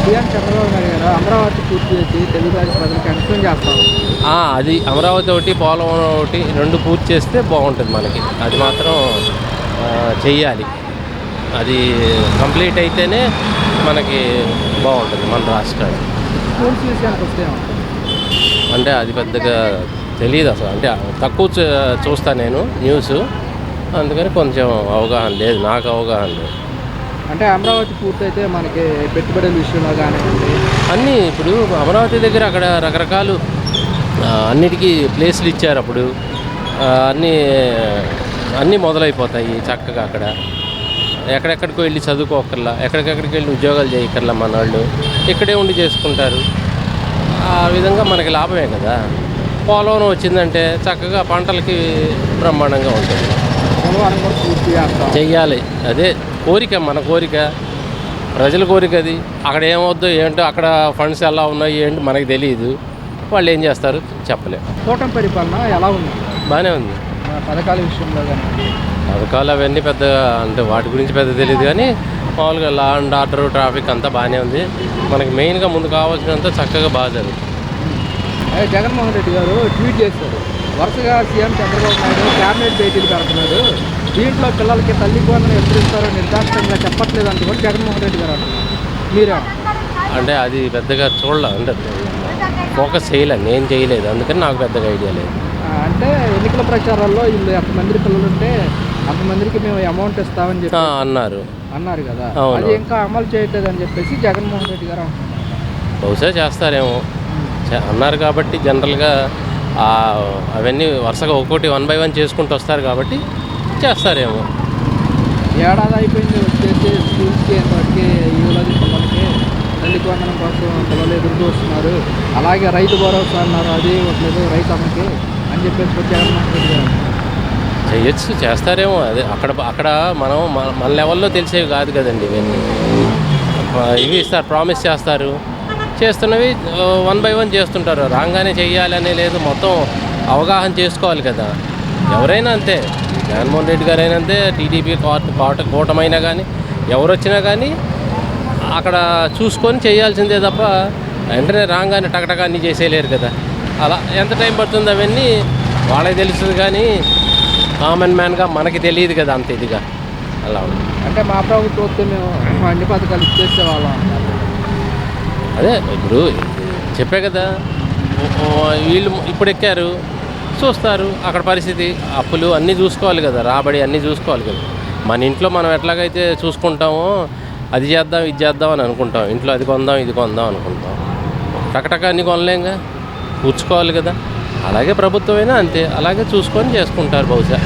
CM Chandrababu Naidu గారు అమరావతి పూర్తి చేసి తెలుగు రాష్ట్ర ప్రజలకు ఎక్స్ప్లెయిన్ చేస్తాం. అది అమరావతి ఒకటి, పోలవరం ఒకటి 2 పూర్తి చేస్తే బాగుంటుంది మనకి. అది మాత్రం చెయ్యాలి. అది కంప్లీట్ అయితేనే మనకి బాగుంటుంది మన రాష్ట్రానికి. స్కూల్స్ విషయానికి వస్తే అంటే అది పెద్దగా తెలియదు అసలు. అంటే తక్కువ చూస్తా నేను న్యూస్, అందుకని కొంచెం అవగాహన లేదు, నాకు అవగాహన లేదు. అంటే అమరావతి పూర్తయితే మనకి పెట్టుబడుల విషయంలో కానివ్వండి అన్నీ ఇప్పుడు అమరావతి దగ్గర అక్కడ రకరకాలు అన్నిటికీ ప్లేస్లు ఇచ్చారు. అప్పుడు అన్నీ మొదలైపోతాయి చక్కగా. అక్కడ ఎక్కడెక్కడికో వెళ్ళి చదువుకోకర్లా, ఎక్కడికెక్కడికి వెళ్ళి ఉద్యోగాలు చేయకర్లా, మన వాళ్ళు ఇక్కడే ఉండి చేసుకుంటారు. ఆ విధంగా మనకి లాభమే కదా. పోలవరం వచ్చిందంటే చక్కగా పంటలకి బ్రహ్మాండంగా ఉంటుంది. పోలవరం కూడా పూర్తి చేస్తాం చెయ్యాలి. అదే కోరిక, మన కోరిక, ప్రజల కోరిక. అది అక్కడ ఏమవుద్దో ఏంటో, అక్కడ ఫండ్స్ ఎలా ఉన్నాయి ఏంటి మనకి తెలియదు. వాళ్ళు ఏం చేస్తారు చెప్పలేము. కూటమి పరిపాలన ఎలా ఉంది? బాగానే ఉంది. పథకాల విషయంలో కానీ పథకాలు అవన్నీ పెద్దగా అంటే వాటి గురించి పెద్ద తెలియదు, కానీ మామూలుగా లా అండ్ ఆర్డర్, ట్రాఫిక్ అంతా బాగానే ఉంది. మనకి మెయిన్గా ముందు కావాల్సినంత చక్కగా బాగా జరుగుతుంది. జగన్మోహన్ రెడ్డి గారు ట్వీట్ చేశారు, వరుసగా సీఎం చంద్రబాబు నాయుడు క్యాబినెట్ భేటీలు పెడుతున్నారు, దీంట్లో పిల్లలకి తల్లి వందనం ఎప్పుడు ఇస్తారో నిర్దాక్షిణంగా చెప్పట్లేదు అంటూ కూడా జగన్మోహన్ రెడ్డి గారు అంటున్నారు. మీరే అంటే అది పెద్దగా చూడలే, అంటే ఫోకస్ చేయలేదు, నేను చేయలేదు, అందుకని నాకు పెద్దగా ఐడియా లేదు. అంటే ఎన్నికల ప్రచారాల్లో వీళ్ళు ఎంతమంది పిల్లలు ఉంటే అంతమందికి మేము అమౌంట్ ఇస్తామని చెప్పి అన్నారు కదా, అది ఇంకా అమలు చేయట్లేదు అని చెప్పేసి జగన్మోహన్ రెడ్డి గారు అంటున్నారు. బహుశా చేస్తారేమో అన్నారు కాబట్టి, జనరల్గా అవన్నీ వరుసగా ఒక్కోటి 1 by 1 చేసుకుంటూ వస్తారు కాబట్టి చేస్తారేమో. ఏడాది అయిపోయింది వచ్చేసి స్కూల్స్కి ఎంతవరకు యువలకి పిల్లలకి తల్లికి వందనం కోసం పిల్లలు ఎదురు చూస్తున్నారు, అలాగే రైతు భరోసా అన్నారు, అది లేదు రైతు అమ్మకి అని చెప్పేసి జగన్మోహన్ రెడ్డి గారు చేయొచ్చు, చేస్తారేమో. అదే అక్కడ మనం మన లెవెల్లో తెలిసేవి కాదు కదండి. ఇవన్నీ ఇవి ఇస్తారు, ప్రామిస్ చేస్తారు, చేస్తున్నవి 1 by 1 చేస్తుంటారు. రాగానే చెయ్యాలనే లేదు, మొత్తం అవగాహన చేసుకోవాలి కదా. ఎవరైనా అంతే, జగన్మోహన్ రెడ్డి గారు అయినా అంతే, టీడీపీ కూటమైనా కానీ ఎవరు వచ్చినా కానీ అక్కడ చూసుకొని చేయాల్సిందే తప్ప వెంటనే రాగానే టకటకా అన్నీ చేసేయలేరు కదా. అలా ఎంత టైం పడుతుంది అవన్నీ వాళ్ళకి తెలుస్తుంది, కానీ కామన్ మ్యాన్గా మనకి తెలియదు కదా అంత ఇదిగా. అలా ఉంది. అంటే మా ప్రభుత్వం వస్తే మేము అన్ని పథకాలు ఇచ్చేసే వాళ్ళం. అదే ఇప్పుడు చెప్పే కదా, వీళ్ళు ఇప్పుడు ఎక్కారు, చూస్తారు అక్కడ పరిస్థితి, అప్పులు అన్నీ చూసుకోవాలి కదా, రాబడి అన్నీ చూసుకోవాలి కదా. మన ఇంట్లో మనం ఎట్లాగైతే చూసుకుంటామో అది చేద్దాం ఇది చేద్దాం అని అనుకుంటాం, ఇంట్లో అది కొందాం ఇది కొందాం అనుకుంటాం, టకటక అన్నీ కొనలేంగా, కూర్చుకోవాలి కదా. అలాగే ప్రభుత్వం అయినా అంతే, అలాగే చూసుకొని చేసుకుంటారు బహుశా.